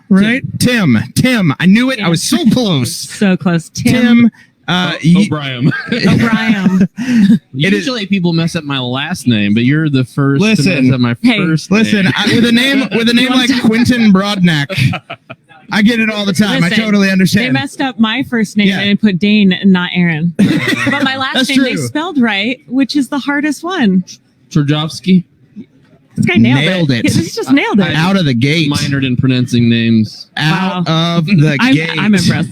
Tim, right? Tim. I knew it. Yeah. I was so close. So close. Tim. O'Brien. O'Brien. Usually people mess up my last name, but you're the first to mess up my first name. Listen, with a name like Quentin Broadnack, I get it all the time. Listen, I totally understand. They messed up my first name and put Dane and not Aaron. But my last name they spelled right, which is the hardest one. Trojovsky. This guy nailed it. This just nailed it. Out of the gate. Minored in pronouncing names. Out of the gate. I'm impressed.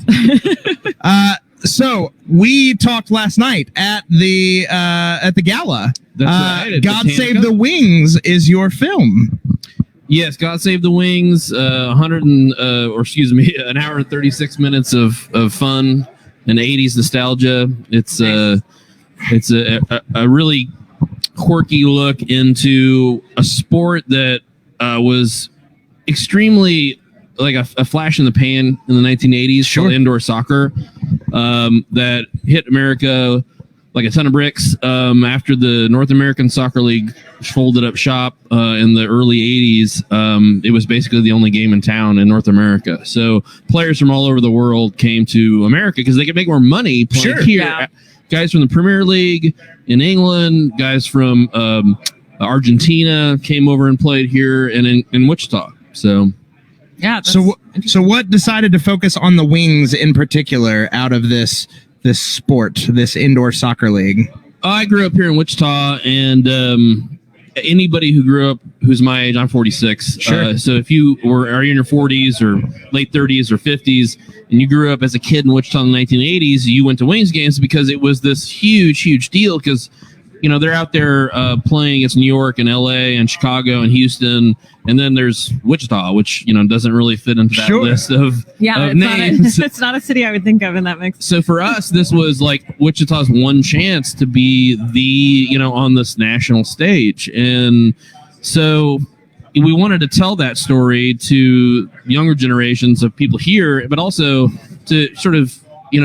So we talked last night at the gala. That's right. God Save the Wings is your film. Yes, God Save the Wings. An hour and 36 minutes of fun and 80s nostalgia. It's a really quirky look into a sport that was extremely like a flash in the pan in the 1980s, called indoor soccer, that hit America like a ton of bricks after the North American Soccer League folded up shop in the early 80s. It was basically the only game in town in North America. So players from all over the world came to America because they could make more money playing here. Yeah. Guys from the Premier League in England, guys from Argentina came over and played here and in Wichita. So, yeah. So what decided to focus on the Wings in particular out of this sport, this indoor soccer league? I grew up here in Wichita, and anybody who grew up who's my age, I'm 46. Sure. So if you are in your 40s or late 30s or 50s, and you grew up as a kid in Wichita in the 1980s, you went to Wings games because it was this huge deal because, you know, they're out there playing against New York and LA and Chicago and Houston. And then there's Wichita, which, you know, doesn't really fit into that list of names. It's not a city I would think of in that mix. So for us, this was like Wichita's one chance to be on this national stage. And so we wanted to tell that story to younger generations of people here, but also to sort of,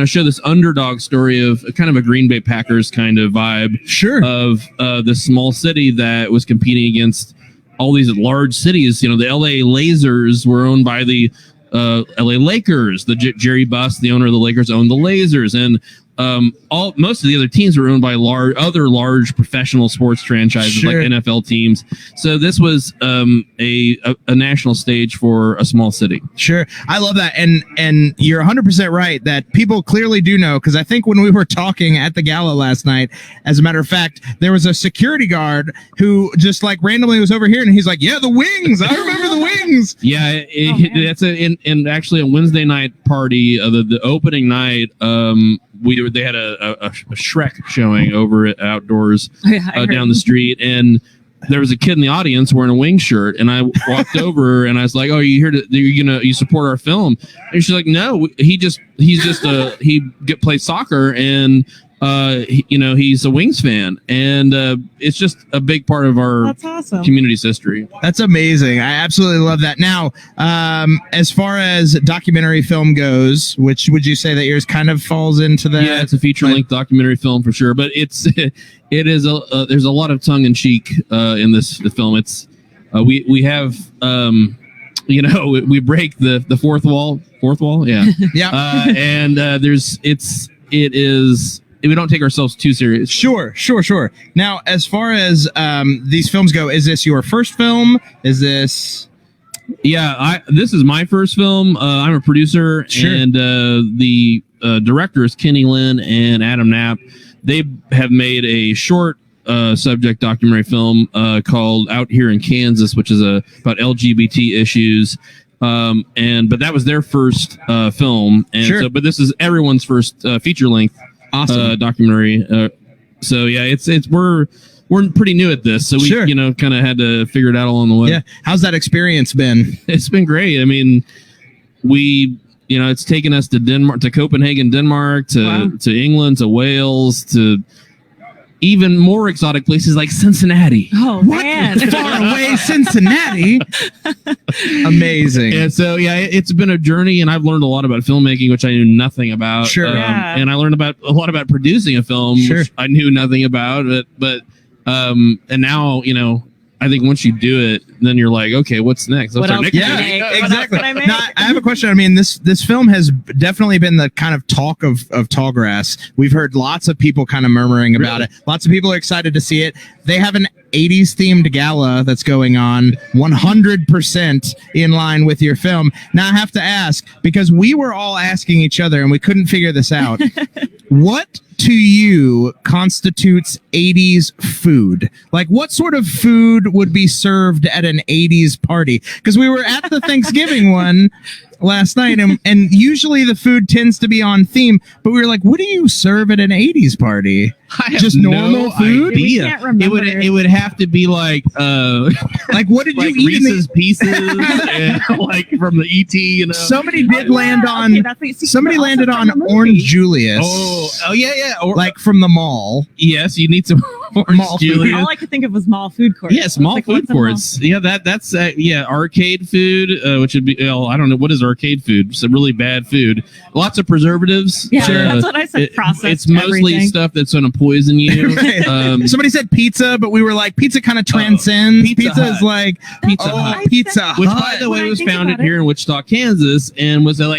show this underdog story of kind of a Green Bay Packers kind of vibe of this small city that was competing against all these large cities. The LA Lasers were owned by the LA Lakers. The Jerry Buss, the owner of the Lakers, owned the Lasers, and most of the other teams were owned by other large professional sports franchises like NFL teams. So this was a national stage for a small city. Sure. I love that. And you're 100% right that people clearly do know, because I think when we were talking at the gala last night, as a matter of fact, there was a security guard who just like randomly was over here and he's like, yeah, the Wings. I remember the Wings. Yeah. That's and actually a Wednesday night party, the opening night, they had a Shrek showing over at outdoors down the street, and there was a kid in the audience wearing a Wing shirt, and I walked over and I was like, "Oh, you support our film?" And she's like, "No, he plays soccer and he's a Wings fan, and it's just a big part of our community's history." That's amazing. I absolutely love that. Now, as far as documentary film goes, which would you say that yours kind of falls into that? Yeah, it's a feature-length documentary film for sure, but there's a lot of tongue-in-cheek in this film. It's we have we break the fourth wall, yeah. And we don't take ourselves too serious. Sure. Now, as far as these films go, is this your first film? Is this? Yeah, this is my first film. I'm a producer, and the director is Kenny Lynn and Adam Knapp. They have made a short subject documentary film called Out Here in Kansas, which is about LGBT issues. But that was their first film, and but this is everyone's first feature length. Awesome documentary. So yeah, we're pretty new at this, so we kind of had to figure it out along the way. Yeah, how's that experience been? It's been great. I mean, it's taken us to Denmark, to Copenhagen, Denmark, to England, to Wales, to even more exotic places like Cincinnati. Oh, man. Far away Cincinnati. Amazing. And so, yeah, it's been a journey, and I've learned a lot about filmmaking, which I knew nothing about. Sure. And I learned a lot about producing a film, which I knew nothing about. But and now, I think once you do it, then you're like, okay, what's next? What else can I Yeah, make? exactly. What else can I make? Now, I have a question. I mean, this film has definitely been the kind of talk of Tallgrass. We've heard lots of people kind of murmuring about it. Lots of people are excited to see it. They have an 80s themed gala that's going on, 100% in line with your film. Now I have to ask, because we were all asking each other and we couldn't figure this out. What to you constitutes 80s food? Like, what sort of food would be served at an 80s party? Because we were at the Thanksgiving one last night, and usually the food tends to be on theme, but we were like, what do you serve at an 80s party? I have Just normal food? We can't remember. It would have to be like Like, what did like you eat Reese's Pieces, and, like from the ET, you know. Somebody did land on. Okay, that's what you see. Somebody But also landed from on the movie. Orange Julius. Oh yeah. Or, Like from the mall. yes, you need some Orange Mall food. Julius. All I could think of was mall food courts. Yeah, small Like, food what's a mall? courts. Yeah, that's arcade food, which would be I don't know what is arcade food. It's a really bad food. Lots of preservatives. Yeah, that's what I said. Processed. It's mostly everything. stuff that's going to poison you. Right. Somebody said pizza, but we were like, pizza kind of transcends. Pizza Pizza is Hut. like Pizza oh, Hut. Pizza Hut. Which, by the way, When I was think founded about it- here in Wichita, Kansas, and was an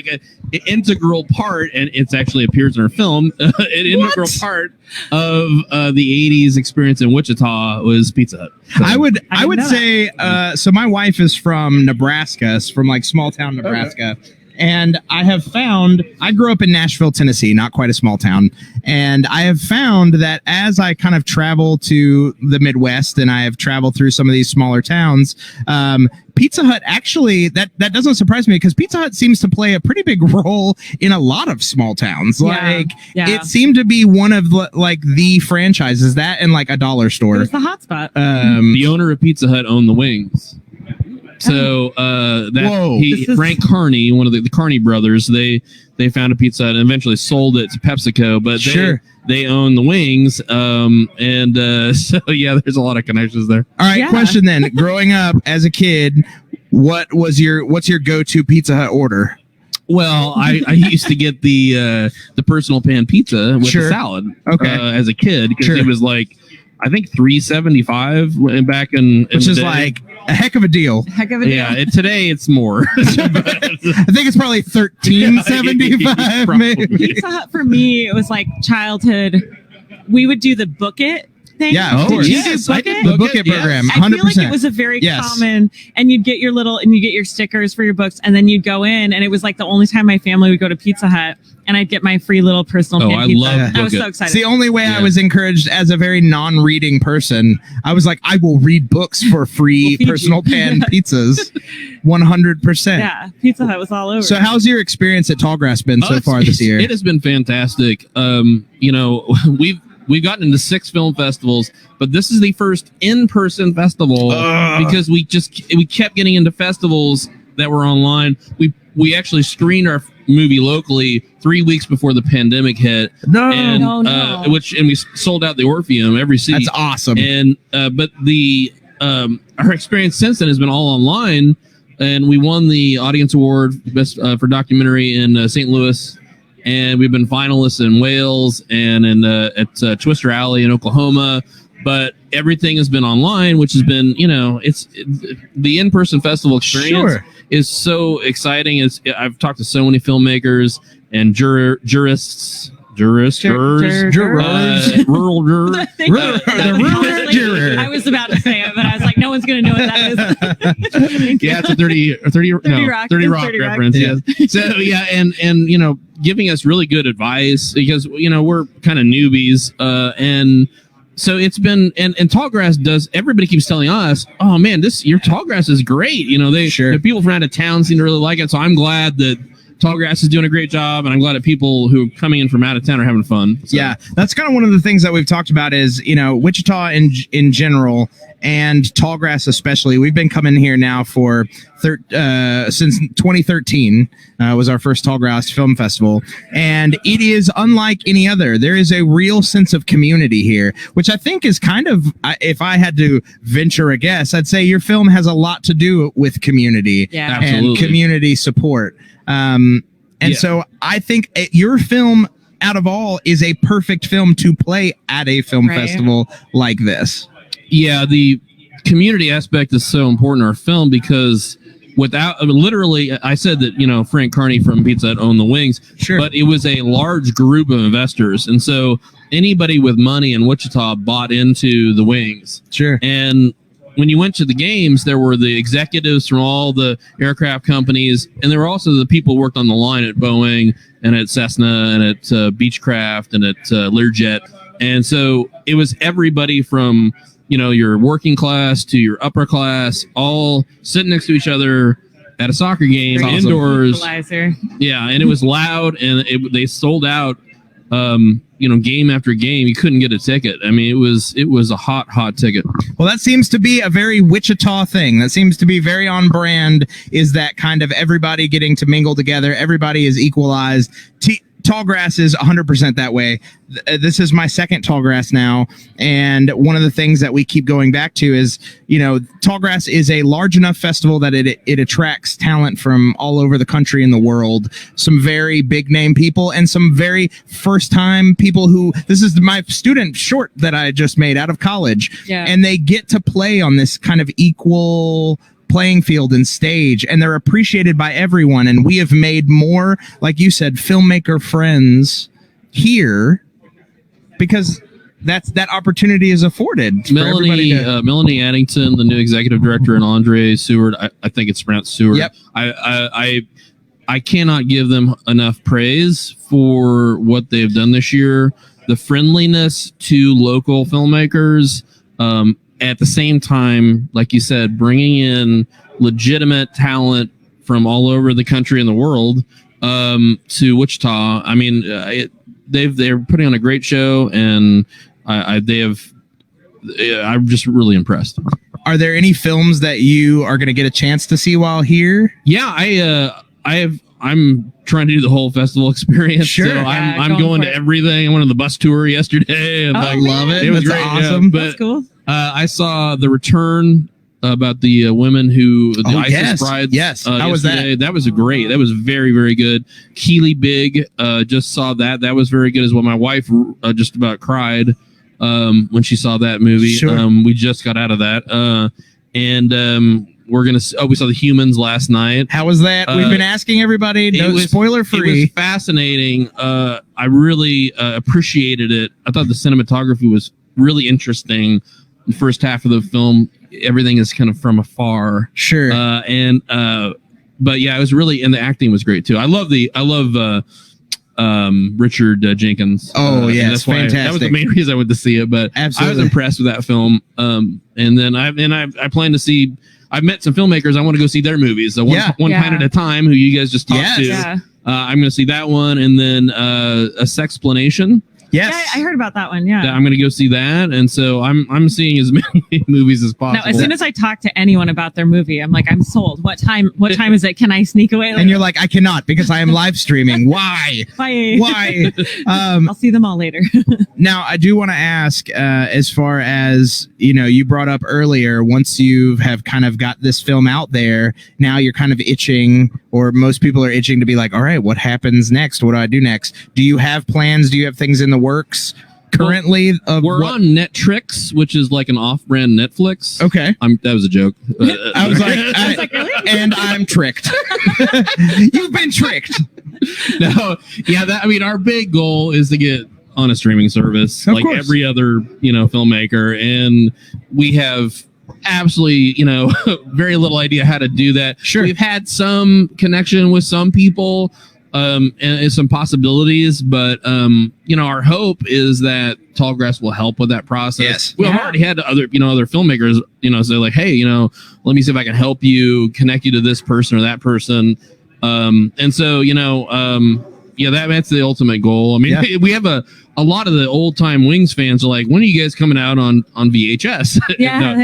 integral part, and it's actually appears in our film. An integral part of the '80s experience in Wichita was Pizza Hut. So, I would didn't know say so my wife is from Nebraska, from like small town Nebraska. And I have found, I grew up in Nashville, Tennessee, not quite a small town. And I have found that as I kind of travel to the Midwest and I have traveled through some of these smaller towns, Pizza Hut actually, that doesn't surprise me because Pizza Hut seems to play a pretty big role in a lot of small towns. Like, it seemed to be one of like the franchises, that and like a dollar It store. was the hotspot. the owner of Pizza Hut owned the wings. So Whoa. Frank Carney, one of the Carney brothers, they found a Pizza Hut and eventually sold it to PepsiCo, but they own the wings. So yeah, there's a lot of connections there. All right, question then. Growing up as a kid, what's your go-to Pizza Hut order? Well, I used to get the personal pan pizza with a salad. Okay. As a kid, because it was like, I think $3.75 back in Which the is day. like a heck of a deal. Heck of a deal. Yeah, today it's more. I think it's probably $13.75 maybe. Pizza Hut for me, it was like childhood. We would do the book it thing. Yeah, of Did course. you Yes, do I book did it? The Book book it, it yes. program, I 100%. feel like it was a very Yes. common, and you'd get your stickers for your books, and then you'd go in, and it was like the only time my family would go to Pizza Hut, and I'd get my free little personal pan I pizza. love I was Book so It. excited. It's the only way I Yeah. was encouraged as a very non-reading person. I was like, I will read books for free We'll feed personal you. pan pizzas, 100%. Yeah, Pizza Hut was all over. So how's your experience at Tallgrass been so far this year? It has been fantastic. We've gotten into 6 film festivals, but this is the first in-person festival because we kept getting into festivals that were online. We actually screened our movie locally 3 weeks before the pandemic hit. No. And, No. we sold out the Orpheum every seat. That's awesome. And but our experience since then has been all online, and we won the Audience Award best for documentary in St. Louis, and we've been finalists in Wales and at Twister Alley in Oklahoma. But everything has been online, which has been, the in-person festival experience is so exciting. I've talked to so many filmmakers and jurists, rural juror. I was about to say it, but I was like, no one's going to know what that is. Yeah, it's a 30 Rock reference. Yeah. Yes. So yeah, and giving us really good advice because we're kind of newbies, and so it's been and Tallgrass does. Everybody keeps telling us, "Oh man, your Tallgrass is great." The people from out of town seem to really like it. So I'm glad that Tallgrass is doing a great job, and I'm glad that people who are coming in from out of town are having fun. So. Yeah, that's kind of one of the things that we've talked about is, Wichita in general and Tallgrass especially. We've been coming here now for since 2013 was our first Tallgrass Film Festival, and it is unlike any other. There is a real sense of community here, which I think is kind of, if I had to venture a guess, I'd say your film has a lot to do with community and community support. So I think your film, out of all, is a perfect film to play at a film festival like this. Yeah, community aspect is so important in our film because literally, I said that, Frank Carney from Pizza Hut owned the wings, Sure. but it was a large group of investors. And so anybody with money in Wichita bought into the wings. Sure. And when you went to the games, there were the executives from all the aircraft companies, and there were also the people who worked on the line at Boeing and at Cessna and at Beechcraft and at Learjet. And so it was everybody from your working class to your upper class, all sitting next to each other at a soccer game indoors. Equalizer. Yeah, and it was loud, and they sold out. Game after game, you couldn't get a ticket. I mean, it was a hot ticket. Well, that seems to be a very Wichita thing. That seems to be very on brand. Is that kind of everybody getting to mingle together? Everybody is equalized. Tallgrass is 100% that way. This is my second Tallgrass now, and one of the things that we keep going back to is, Tallgrass is a large enough festival that it attracts talent from all over the country and the world. Some very big name people and some very first time people who, this is my student short that I just made out of college, and they get to play on this kind of equal playing field and stage, and they're appreciated by everyone. And we have made more, like you said, filmmaker friends here because that opportunity is afforded. Melanie Addington, the new executive director, and Andre Seward, I think it's pronounced Seward. Yep. I cannot give them enough praise for what they've done this year. The friendliness to local filmmakers, at the same time, like you said, bringing in legitimate talent from all over the country and the world to Wichita. I mean, they're putting on a great show, and I'm just really impressed. Are there any films that you are going to get a chance to see while here? Yeah, I'm trying to do the whole festival experience. Sure. So I'm going to everything. I went on the bus tour yesterday, and I love it. It was That's great. awesome. Yeah, but That's cool. I saw The Return about the women who the ISIS brides. Yes. How was that? That was great. That was very, very good. Keely Big, just saw that. That was very good as well. My wife just about cried when she saw that movie. Sure. We just got out of that, and we're gonna. We saw The Humans last night. How was that? We've been asking every. No, spoiler free. It was fascinating. I really appreciated it. I thought the cinematography was really interesting. The first half of the film, everything is kind of from afar. Sure. But yeah, it was really, and the acting was great too. I love Richard Jenkins. Oh yes, that's why fantastic. That was the main reason I went to see it. But absolutely. I was impressed with that film. And then I plan to see. I've met some filmmakers. I want to go see their movies. One Pint at a Time, who you guys just talked to. Yeah. I'm going to see that one, and then a Sexplanation. Yes. Yeah, I heard about that one. Yeah. I'm going to go see that, and so I'm seeing as many movies as possible. No, as soon as I talk to anyone about their movie, I'm like, I'm sold. What time is it? Can I sneak away? And you're like, I cannot because I am live streaming. Why? Bye. Why? I'll see them all later. Now, I do want to ask, as far as, you brought up earlier, once you have kind of got this film out there, now you're kind of itching, or most people are itching to be like, all right, what happens next? What do I do next? Do you have plans? Do you have things in the works currently? We're on Netflix, which is like an off-brand Netflix. Okay. That was a joke. I was like, really? And I'm tricked. You've been tricked. No, yeah, our big goal is to get on a streaming service Of like course. every other, filmmaker, and we have absolutely, very little idea how to do that. Sure. We've had some connection with some people, and some possibilities, but our hope is that Tallgrass will help with that process. Yes. We've already had other filmmakers, say like, hey, let me see if I can help you, connect you to this person or that person. And so, that's the ultimate goal. I mean, we have a lot of the old time Wings fans are like, when are you guys coming out on VHS? Yeah, No, on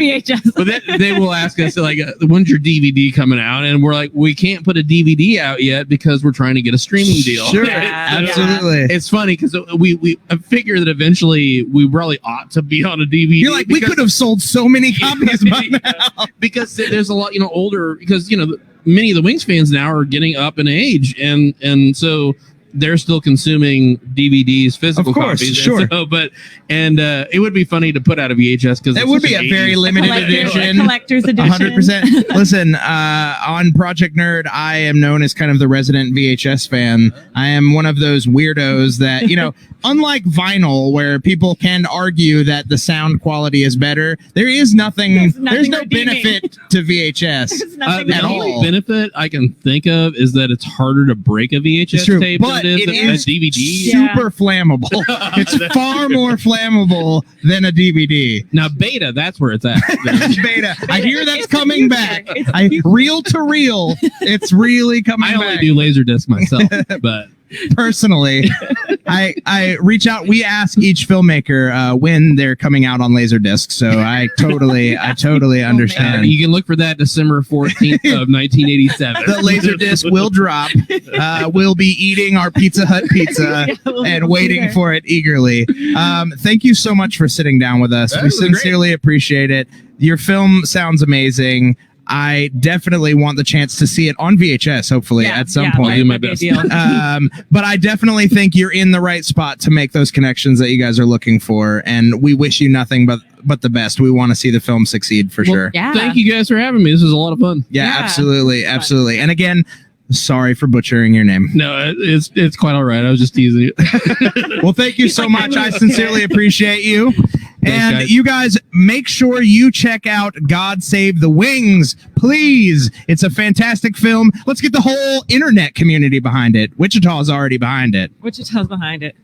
VHS. But they will ask us like, when's your DVD coming out? And we're like, we can't put a DVD out yet because we're trying to get a streaming deal. Sure, Yeah, absolutely. It's funny because we figure that eventually we probably ought to be on a DVD. You're like, we could have sold so many copies by now. Because there's a lot, older, because, many of the Wings fans now are getting up in age. And so they're still consuming DVDs, physical Of course, copies. sure. And it would be funny to put out a VHS because It would be a very limited edition. Collector's edition. 100%. Listen, on Project Nerd, I am known as kind of the resident VHS fan. I am one of those weirdos that, unlike vinyl, where people can argue that the sound quality is better, there's no benefit to VHS. There's nothing The at only all. benefit I can think of is that it's harder to break a VHS It's true, tape but than it it is is a DVD. Yeah. super flammable. It's far more flammable than a DVD. Now, beta, that's where it's at. Beta. I hear that's coming back. Reel to reel, it's really coming I only back. do Laserdisc myself, but Personally, I reach out. We ask each filmmaker when they're coming out on Laserdisc. So I totally understand. you can look for that December 14th of 1987. The Laserdisc will drop. We'll be eating our Pizza Hut pizza and waiting for it eagerly. Thank you so much for sitting down with us. That We was great. sincerely appreciate it. Your film sounds amazing. I definitely want the chance to see it on VHS, hopefully, at some I'll point. do my best. But I definitely think you're in the right spot to make those connections that you guys are looking for, and we wish you nothing but the best. We want to see the film succeed for sure. Yeah. Thank you guys for having me. This was a lot of fun. Yeah, Yeah. absolutely. And again, sorry for butchering your name. No, it's quite all right. I was just teasing you. Well, thank you so much. I sincerely appreciate you. And guys. you guys, make sure you check out God Save the Wings, please. It's a fantastic film. Let's get the whole internet community behind it. Wichita's already behind it. Wichita's behind it.